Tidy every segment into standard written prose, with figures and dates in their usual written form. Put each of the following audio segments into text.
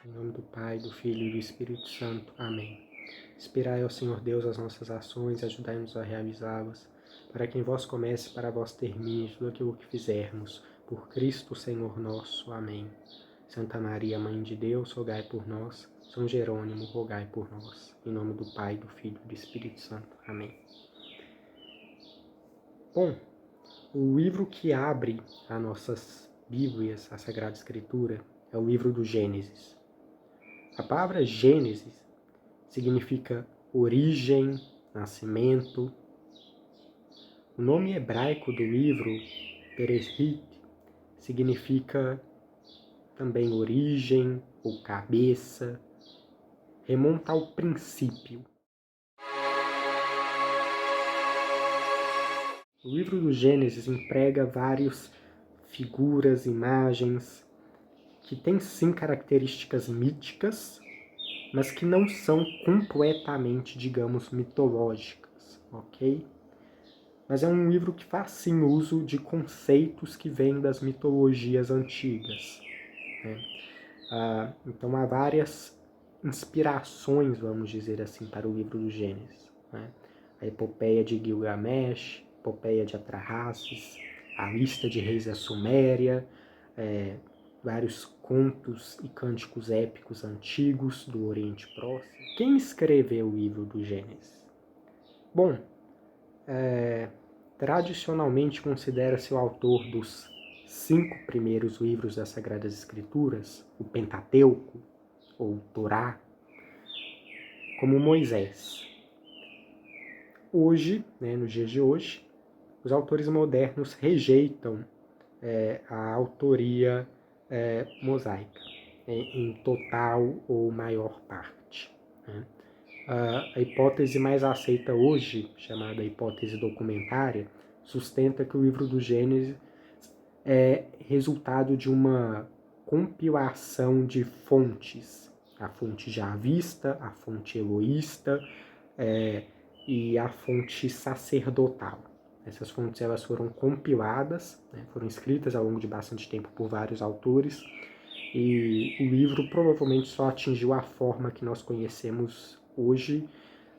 Em nome do Pai, do Filho e do Espírito Santo. Amém. Inspirai, ó Senhor Deus, as nossas ações, ajudai-nos a realizá-las, para que em vós comece, para vós termine tudo aquilo que fizermos. Por Cristo, Senhor nosso. Amém. Santa Maria, Mãe de Deus, rogai por nós. São Jerônimo, rogai por nós. Em nome do Pai, do Filho e do Espírito Santo. Amém. Bom, o livro que abre as nossas Bíblias, a Sagrada Escritura, é o livro do Gênesis. A palavra Gênesis significa origem, nascimento. O nome hebraico do livro, Bereshit, significa também origem ou cabeça, remonta ao princípio. O livro do Gênesis emprega várias figuras, imagens, que têm sim características míticas, mas que não são completamente, digamos, mitológicas, ok? Mas é um livro que faz sim uso de conceitos que vêm das mitologias antigas, né? Então há várias inspirações, vamos dizer assim, para o livro do Gênesis, né? A epopeia de Gilgamesh, a epopeia de Atrahasis, a lista de reis da Suméria, vários contos e cânticos épicos antigos do Oriente Próximo. Quem escreveu o livro do Gênesis? Bom, tradicionalmente considera-se o autor dos 5 primeiros livros das Sagradas Escrituras, o Pentateuco, ou Torá, como Moisés. Hoje, nos dias de hoje, os autores modernos rejeitam a autoria mosaica, em total ou maior parte, né? A hipótese mais aceita hoje, chamada hipótese documentária, sustenta que o livro do Gênesis é resultado de uma compilação de fontes, a fonte javista, a fonte eloísta e a fonte sacerdotal. Essas fontes elas foram compiladas, foram escritas ao longo de bastante tempo por vários autores, e o livro provavelmente só atingiu a forma que nós conhecemos hoje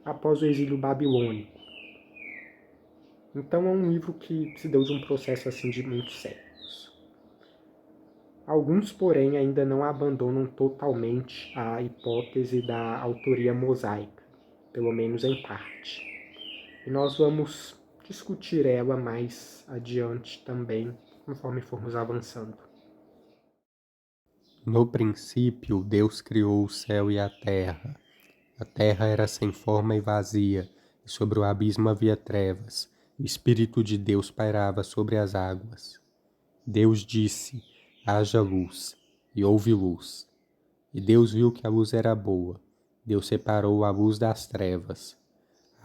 após o exílio babilônico. Então é um livro que se deu de um processo assim de muitos séculos. Alguns, porém, ainda não abandonam totalmente a hipótese da autoria mosaica, pelo menos em parte. E nós vamos discutir ela mais adiante também, conforme formos avançando. No princípio, Deus criou o céu e a terra. A terra era sem forma e vazia, e sobre o abismo havia trevas. O Espírito de Deus pairava sobre as águas. Deus disse: haja luz, e houve luz. E Deus viu que a luz era boa. Deus separou a luz das trevas.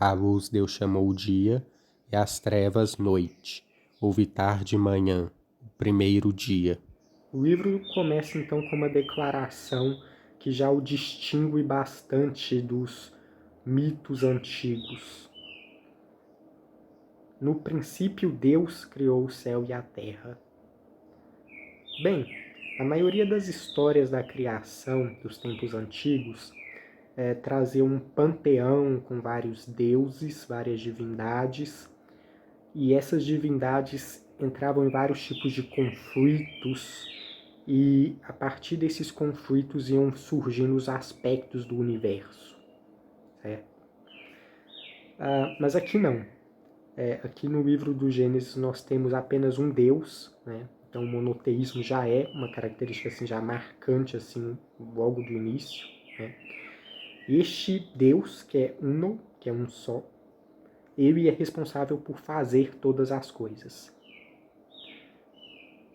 A luz Deus chamou dia, e as trevas noite. Houve tarde e manhã, o primeiro dia. O livro começa então com uma declaração que já o distingue bastante dos mitos antigos. No princípio, Deus criou o céu e a terra. Bem, a maioria das histórias da criação dos tempos antigos trazia um panteão com vários deuses, várias divindades, e essas divindades entravam em vários tipos de conflitos, e a partir desses conflitos iam surgindo os aspectos do universo, certo? Mas aqui não. Aqui no livro do Gênesis nós temos apenas um Deus, né? Então o monoteísmo já é uma característica assim, já marcante assim, logo do início, né? Este Deus, que é uno, que é um só, ele é responsável por fazer todas as coisas.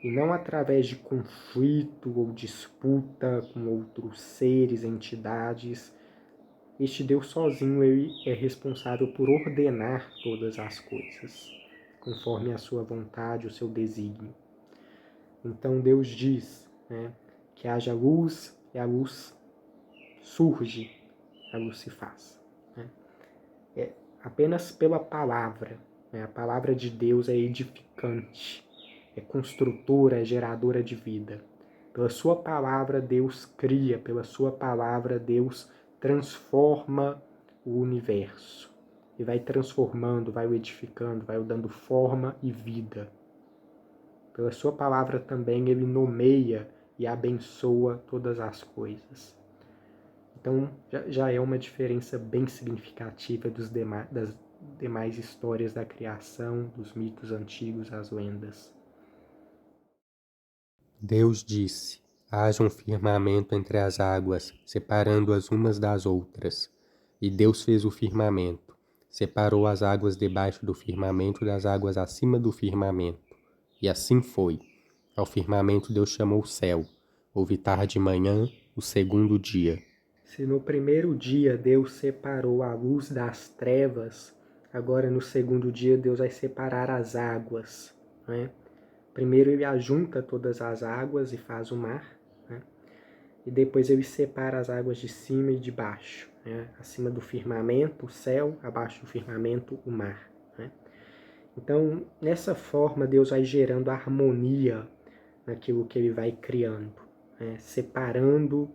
E não através de conflito ou disputa com outros seres, entidades. Este Deus sozinho ele é responsável por ordenar todas as coisas, conforme a sua vontade, o seu desígnio. Então Deus diz, que haja luz e a luz surge, a luz se faz. Apenas pela palavra. A palavra de Deus é edificante, é construtora, é geradora de vida. Pela sua palavra, Deus cria, pela sua palavra, Deus transforma o universo. E vai transformando, vai o edificando, vai o dando forma e vida. Pela sua palavra também ele nomeia e abençoa todas as coisas. Então já é uma diferença bem significativa das demais histórias da criação, dos mitos antigos, as lendas. Deus disse: haja um firmamento entre as águas, separando-as umas das outras. E Deus fez o firmamento, separou as águas debaixo do firmamento das águas acima do firmamento. E assim foi. Ao firmamento Deus chamou o céu. Houve tarde e manhã, o segundo dia. Se no primeiro dia Deus separou a luz das trevas, agora no segundo dia Deus vai separar as águas, né? Primeiro ele ajunta todas as águas e faz o mar, né? E depois ele separa as águas de cima e de baixo, né? Acima do firmamento, o céu, abaixo do firmamento, o mar, né? Então, nessa forma, Deus vai gerando harmonia naquilo que ele vai criando, né? Separando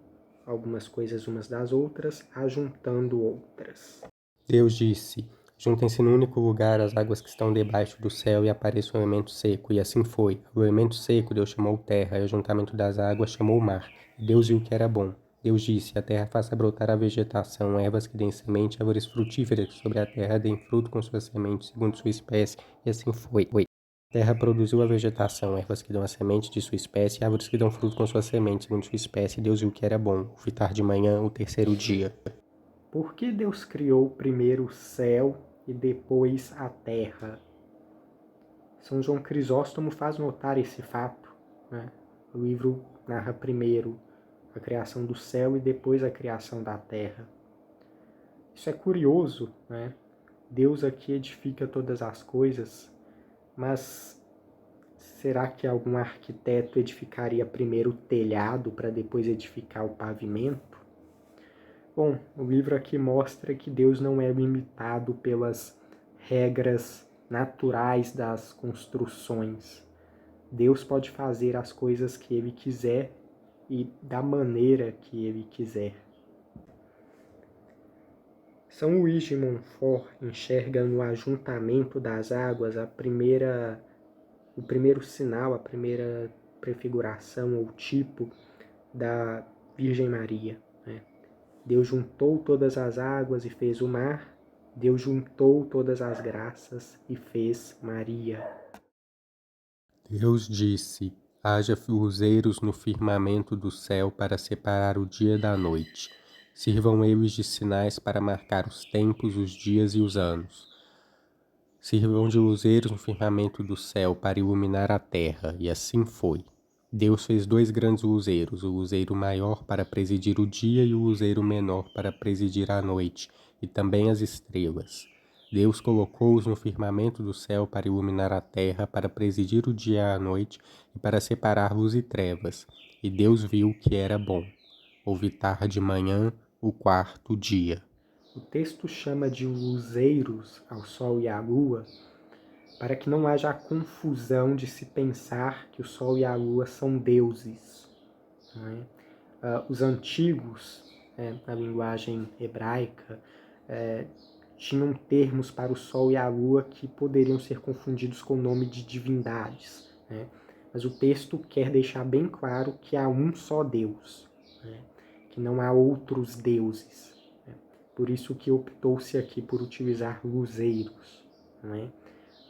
algumas coisas umas das outras, ajuntando outras. Deus disse: juntem-se num único lugar as águas que estão debaixo do céu e apareça um elemento seco. E assim foi. O elemento seco Deus chamou terra, e o juntamento das águas chamou mar. E Deus viu que era bom. Deus disse: a terra faça brotar a vegetação, ervas que deem semente, árvores frutíferas que sobre a terra deem fruto com suas sementes, segundo sua espécie. E assim foi. A terra produziu a vegetação, ervas que dão a semente de sua espécie, árvores que dão fruto com sua semente, segundo sua espécie. E Deus viu que era bom. Houve tarde de manhã, o terceiro dia. Por que Deus criou primeiro o céu e depois a terra? São João Crisóstomo faz notar esse fato, né? O livro narra primeiro a criação do céu e depois a criação da terra. Isso é curioso, né? Deus aqui edifica todas as coisas, mas será que algum arquiteto edificaria primeiro o telhado para depois edificar o pavimento? Bom, o livro aqui mostra que Deus não é limitado pelas regras naturais das construções. Deus pode fazer as coisas que Ele quiser e da maneira que Ele quiser. São Luís de Montfort enxerga no ajuntamento das águas o primeiro sinal, a primeira prefiguração ou tipo da Virgem Maria, né? Deus juntou todas as águas e fez o mar. Deus juntou todas as graças e fez Maria. Deus disse: haja luzeiros no firmamento do céu para separar o dia da noite. Sirvam eles de sinais para marcar os tempos, os dias e os anos. Sirvam de luzeiros no firmamento do céu para iluminar a terra, e assim foi. Deus fez 2 grandes luzeiros, o luzeiro maior para presidir o dia e o luzeiro menor para presidir a noite, e também as estrelas. Deus colocou-os no firmamento do céu para iluminar a terra, para presidir o dia e a noite, e para separar luz e trevas. E Deus viu que era bom. Houve tarde e manhã, o 4º dia. O texto chama de luzeiros ao sol e à lua para que não haja a confusão de se pensar que o sol e a lua são deuses, né? Os antigos, na linguagem hebraica, tinham termos para o sol e a lua que poderiam ser confundidos com o nome de divindades, né? Mas o texto quer deixar bem claro que há um só Deus, né? Que não há outros deuses, né? Por isso que optou-se aqui por utilizar luzeiros, né?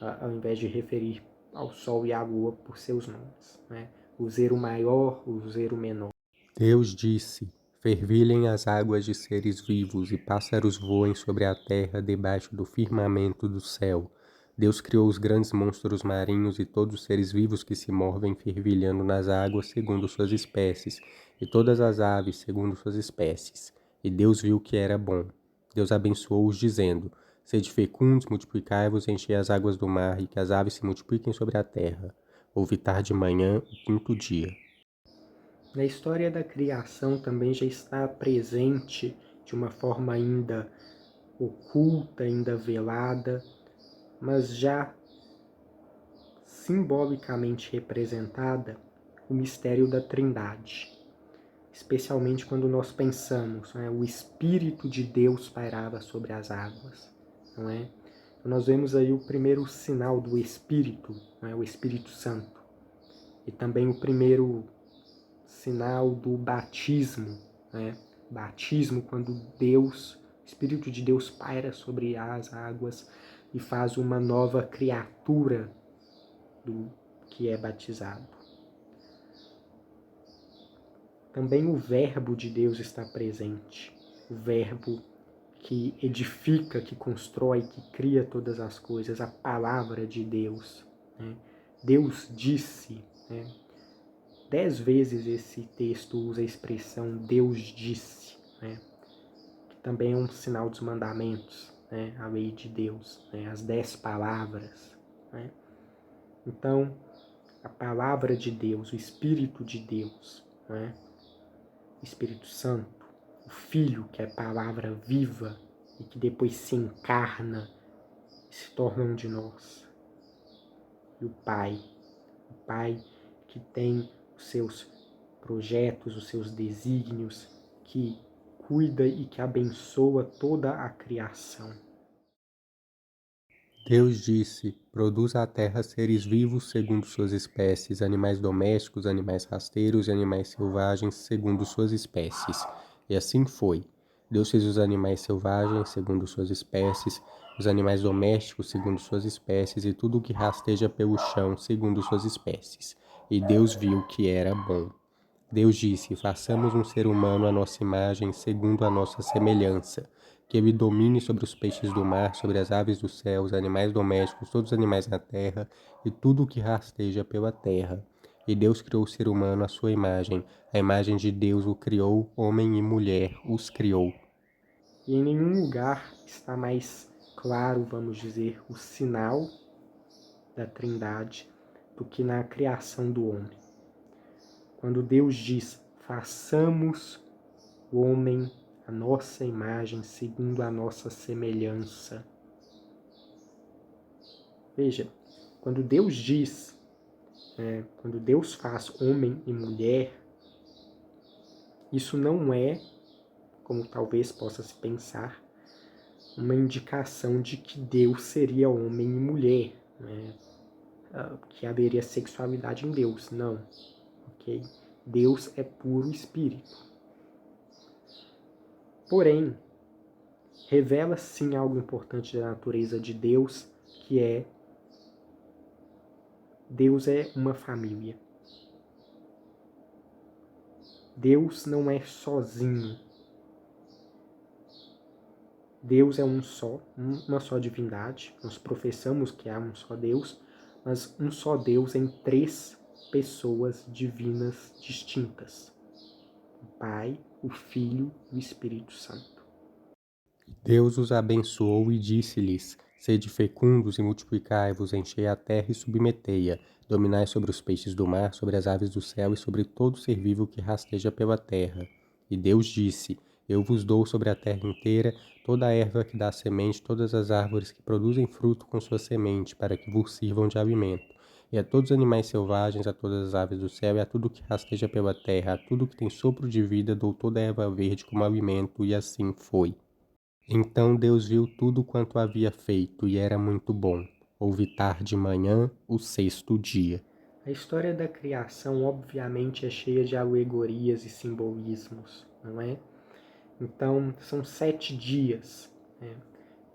Ao invés de referir ao sol e à lua por seus nomes, né? Luzeiro maior, luzeiro menor. Deus disse: fervilhem as águas de seres vivos e pássaros voem sobre a terra debaixo do firmamento do céu. Deus criou os grandes monstros marinhos e todos os seres vivos que se movem fervilhando nas águas segundo suas espécies, e todas as aves segundo suas espécies. E Deus viu que era bom. Deus abençoou-os, dizendo: sede fecundos, multiplicai-vos, enchei as águas do mar, e que as aves se multipliquem sobre a terra. Houve tarde e manhã, o 5º dia. Na história da criação também já está presente de uma forma ainda oculta, ainda velada, mas já simbolicamente representada o mistério da Trindade, especialmente quando nós pensamos, não é? O Espírito de Deus pairava sobre as águas, não é? Então nós vemos aí o primeiro sinal do Espírito, não é? O Espírito Santo, e também o primeiro sinal do batismo, né? Batismo, quando Deus, o Espírito de Deus paira sobre as águas e faz uma nova criatura do que é batizado. Também o Verbo de Deus está presente, o Verbo que edifica, que constrói, que cria todas as coisas, a palavra de Deus, né? Deus disse, né? 10 vezes esse texto usa a expressão Deus disse, né? Que também é um sinal dos mandamentos, né? A lei de Deus, né? As 10 palavras, né? Então, a palavra de Deus, o Espírito de Deus, né? O Espírito Santo, o Filho, que é a palavra viva e que depois se encarna e se torna um de nós. E o Pai que tem os seus projetos, os seus desígnios, que cuida e que abençoa toda a criação. Deus disse: produza a terra seres vivos segundo suas espécies, animais domésticos, animais rasteiros e animais selvagens segundo suas espécies. E assim foi. Deus fez os animais selvagens segundo suas espécies, os animais domésticos segundo suas espécies e tudo o que rasteja pelo chão segundo suas espécies. E Deus viu que era bom. Deus disse: façamos um ser humano à nossa imagem, segundo a nossa semelhança, que ele domine sobre os peixes do mar, sobre as aves do céu, os animais domésticos, todos os animais na terra e tudo o que rasteja pela terra. E Deus criou o ser humano à sua imagem. A imagem de Deus o criou, homem e mulher os criou. E em nenhum lugar está mais claro, vamos dizer, o sinal da Trindade do que na criação do homem. Quando Deus diz, façamos o homem a nossa imagem, segundo a nossa semelhança. Veja, quando Deus diz, quando Deus faz homem e mulher, isso não é, como talvez possa se pensar, uma indicação de que Deus seria homem e mulher, né? Que haveria sexualidade em Deus. Não, ok? Deus é puro espírito. Porém, revela sim algo importante da natureza de Deus, que é Deus é uma família. Deus não é sozinho. Deus é um só, uma só divindade. Nós professamos que há um só Deus, mas um só Deus em 3 pessoas divinas distintas: o Pai, o Filho e o Espírito Santo. Deus os abençoou e disse-lhes: sede fecundos e multiplicai-vos, enchei a terra e submetei-a, dominai sobre os peixes do mar, sobre as aves do céu e sobre todo ser vivo que rasteja pela terra. E Deus disse: eu vos dou sobre a terra inteira toda a erva que dá semente, todas as árvores que produzem fruto com sua semente, para que vos sirvam de alimento. E a todos os animais selvagens, a todas as aves do céu, e a tudo que rasteja pela terra, a tudo que tem sopro de vida, dou toda a erva verde como alimento, e assim foi. Então Deus viu tudo quanto havia feito, e era muito bom. Houve tarde e manhã, o 6º dia. A história da criação, obviamente, é cheia de alegorias e simbolismos, não é? Então, são 7 dias, né?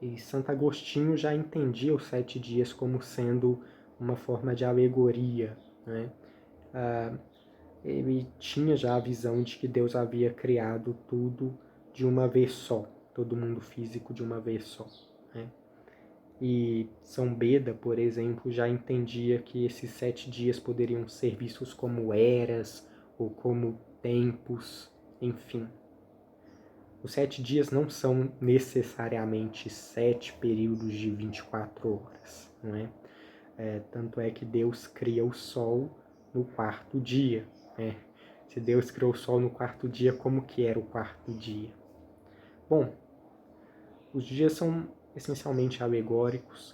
E Santo Agostinho já entendia os 7 dias como sendo uma forma de alegoria, né? Ele tinha já a visão de que Deus havia criado tudo de uma vez só, todo mundo físico de uma vez só, né? E São Beda, por exemplo, já entendia que esses 7 dias poderiam ser vistos como eras ou como tempos, enfim. Os 7 dias não são necessariamente 7 períodos de 24 horas, não é? Tanto é que Deus cria o sol no 4º dia, né? Se Deus criou o sol no 4º dia, como que era o 4º dia? Bom, os dias são essencialmente alegóricos,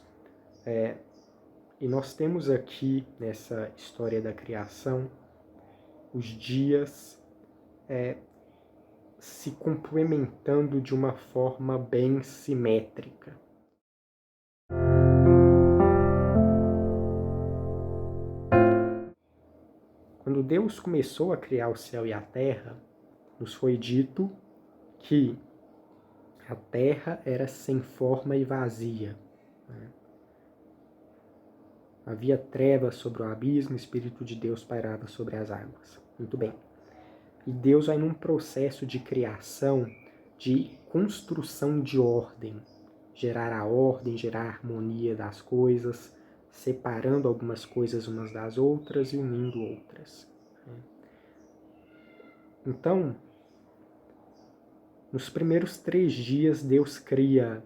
e nós temos aqui, nessa história da criação, os dias se complementando de uma forma bem simétrica. Quando Deus começou a criar o céu e a terra, nos foi dito que a terra era sem forma e vazia, né? Havia trevas sobre o abismo, o Espírito de Deus pairava sobre as águas. Muito bem. E Deus vai num processo de criação, de construção de ordem, gerar a ordem, gerar a harmonia das coisas, separando algumas coisas umas das outras e unindo outras. Então, nos primeiros 3 dias, Deus cria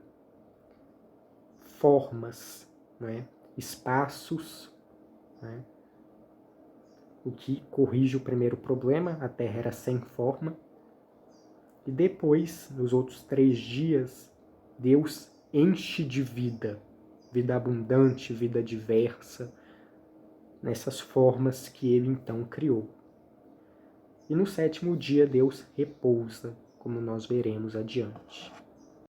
formas, né? Espaços, né? O que corrige o primeiro problema, a Terra era sem forma. E depois, nos outros 3 dias, Deus enche de vida, vida abundante, vida diversa, nessas formas que Ele então criou. E no 7º dia, Deus repousa, como nós veremos adiante.